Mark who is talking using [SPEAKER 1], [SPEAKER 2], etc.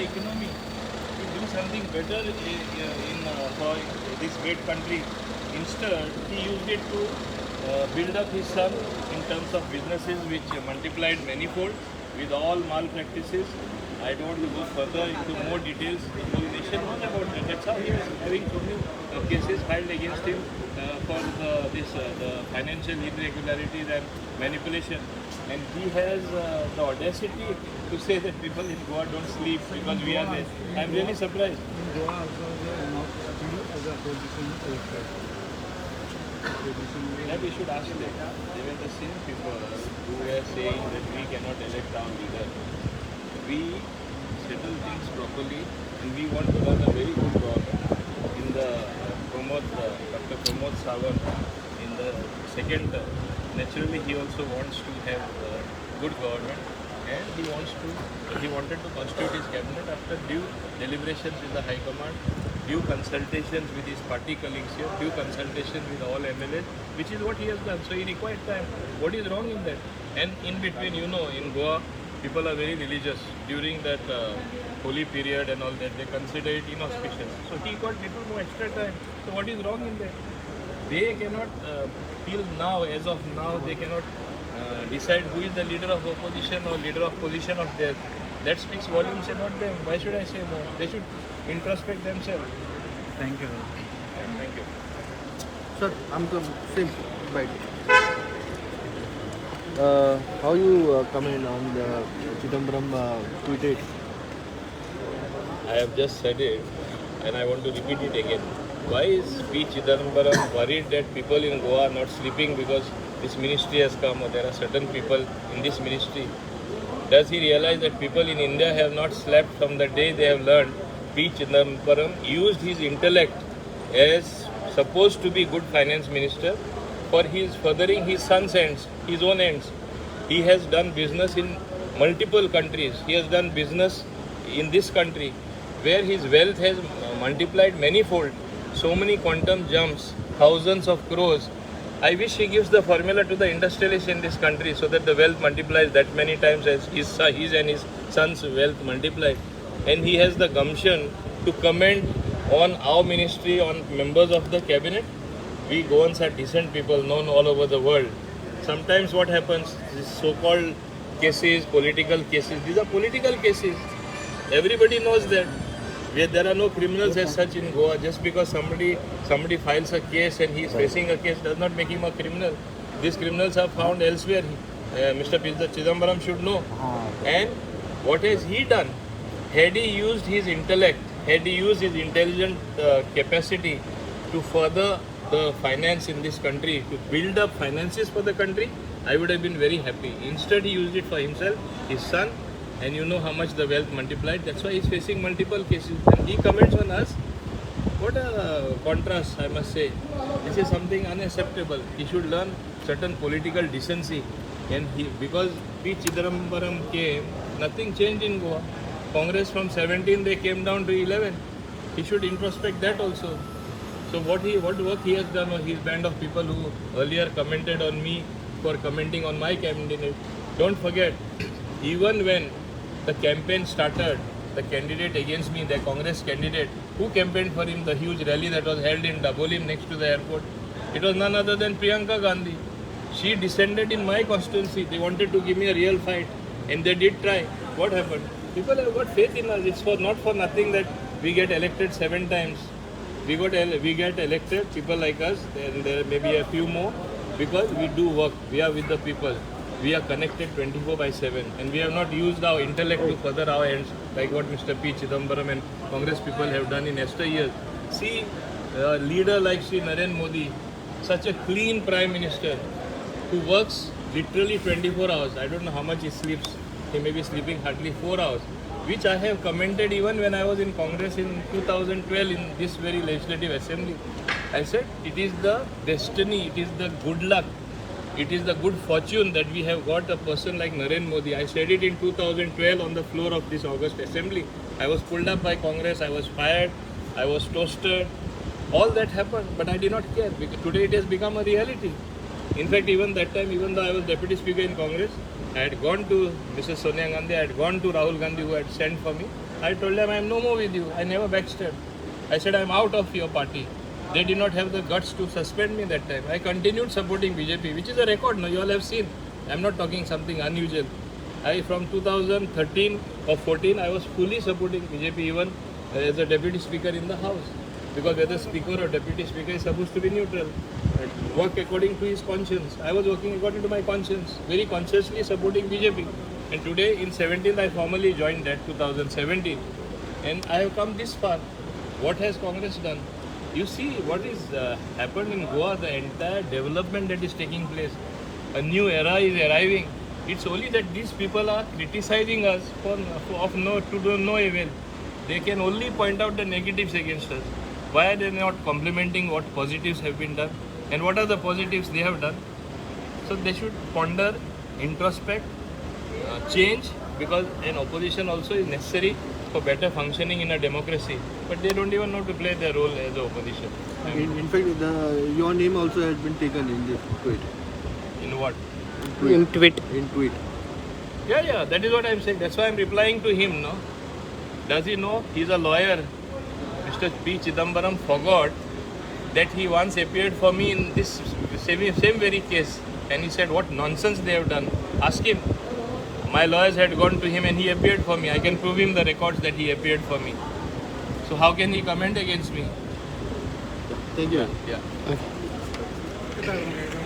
[SPEAKER 1] the economy, to do something better for this great country. Instead, he used it to build up his son in terms of businesses which multiplied manifold with all malpractices. I don't want to go further into more details. The whole nation knows about that. That's how he is having so many cases filed against him for the financial irregularities and manipulation. And he has the audacity to say that people in Goa don't sleep because we are there. I'm really surprised.
[SPEAKER 2] In Goa also not still as a opposition elected.
[SPEAKER 1] Yeah, we should ask them. They were the same people who were saying that we cannot elect our leader. We settle things properly and we want to run a very good government. In the Dr. Pramod Sawant, in the second term, naturally he also wants to have good government and he wanted to constitute his cabinet after due deliberations with the High Command, due consultations with his party colleagues here, due consultations with all MLAs, which is what he has done. So he required time. What is wrong in that? And in between, in Goa, people are very religious. During that holy period and all that, they consider it inauspicious. So he got little more extra time. So what is wrong in that? They cannot, till now, as of now, they cannot decide who is the leader of opposition or leader of position of theirs. That speaks volumes about them. Why should I say more? They should introspect themselves.
[SPEAKER 2] Thank you.
[SPEAKER 1] Thank you.
[SPEAKER 3] Sir, I'm same. Right. How you comment on the Chidambaram tweeted?
[SPEAKER 1] I have just said it and I want to repeat it again. Why is P. Chidambaram worried that people in Goa are not sleeping because this ministry has come or there are certain people in this ministry? Does he realize that people in India have not slept from the day they have learned P. Chidambaram used his intellect as supposed to be good finance minister for his furthering his son's ends, his own ends. He has done business in multiple countries. He has done business in this country where his wealth has multiplied manifold. So many quantum jumps, thousands of crores. I wish he gives the formula to the industrialists in this country so that the wealth multiplies that many times as his and his son's wealth multiplied. And he has the gumption to comment on our ministry, on members of the cabinet. We Goans are decent people known all over the world. Sometimes what happens, these so-called cases, political cases, these are political cases. Everybody knows that. There are no criminals as such in Goa. Just because somebody files a case and he is facing a case does not make him a criminal. These criminals are found elsewhere. Mr. Chidambaram should know. And what has he done? Had he used his intellect, had he used his intelligent capacity to further the finance in this country, to build up finances for the country, I would have been very happy. Instead, he used it for himself, his son, and you know how much the wealth multiplied. That's why he's facing multiple cases. And he comments on us. What a contrast, I must say. This is something unacceptable. He should learn certain political decency. And because P. Chidambaram came, nothing changed in Goa. Congress from 17, they came down to 11. He should introspect that also. So what work he has done, or his band of people who earlier commented on me for commenting on my candidate. Don't forget, even when the campaign started, the candidate against me, the Congress candidate, who campaigned for him, the huge rally that was held in Dabolim next to the airport, it was none other than Priyanka Gandhi. She descended in my constituency. They wanted to give me a real fight, and they did try. What happened? People have got faith in us. It's not for nothing that we get elected 7 times. We get elected, people like us, and there may be a few more, because we do work. We are with the people. We are connected 24/7, and we have not used our intellect to further our ends, like what Mr. P. Chidambaram and Congress people have done in yesteryears. See, a leader like Sri Narendra Modi, such a clean Prime Minister, who works literally 24 hours. I don't know how much he sleeps. He may be sleeping hardly 4 hours, which I have commented even when I was in Congress in 2012 in this very legislative assembly. I said it is the destiny, it is the good luck, it is the good fortune that we have got a person like Narendra Modi. I said it in 2012 on the floor of this August assembly. I was pulled up by Congress, I was fired, I was toasted. All that happened, but I did not care because today it has become a reality. In fact, even that time, even though I was Deputy Speaker in Congress, I had gone to Mrs. Sonia Gandhi, I had gone to Rahul Gandhi who had sent for me. I told them I am no more with you. I never backstabbed. I said I am out of your party. They did not have the guts to suspend me that time. I continued supporting BJP, which is a record. Now you all have seen. I am not talking something unusual. I from 2013 or 14 I was fully supporting BJP even as a deputy speaker in the house, because whether speaker or deputy speaker is supposed to be neutral and work according to his conscience. I was working according to my conscience, very consciously supporting BJP. And today in 17th I formally joined that 2017, and I have come this far. What has Congress done? You see what is happened in Goa, the entire development that is taking place. A new era is arriving. It's only that these people are criticizing us to do no avail. They can only point out the negatives against us. Why are they not complimenting what positives have been done? And what are the positives they have done? So they should ponder, introspect, change, because an opposition also is necessary for better functioning in a democracy. But they don't even know to play their role as an opposition.
[SPEAKER 3] In fact, your name also has been taken in this tweet.
[SPEAKER 1] In what?
[SPEAKER 3] In tweet.
[SPEAKER 1] Yeah, that is what I'm saying. That's why I'm replying to him, no? Does he know? He's a lawyer. Mr. P. Chidambaram forgot that he once appeared for me in this same very case. And he said, what nonsense they have done. Ask him. My lawyers had gone to him and he appeared for me. I can prove him the records that he appeared for me. So how can he comment against me?
[SPEAKER 3] Thank you.
[SPEAKER 1] Yeah.
[SPEAKER 3] Okay.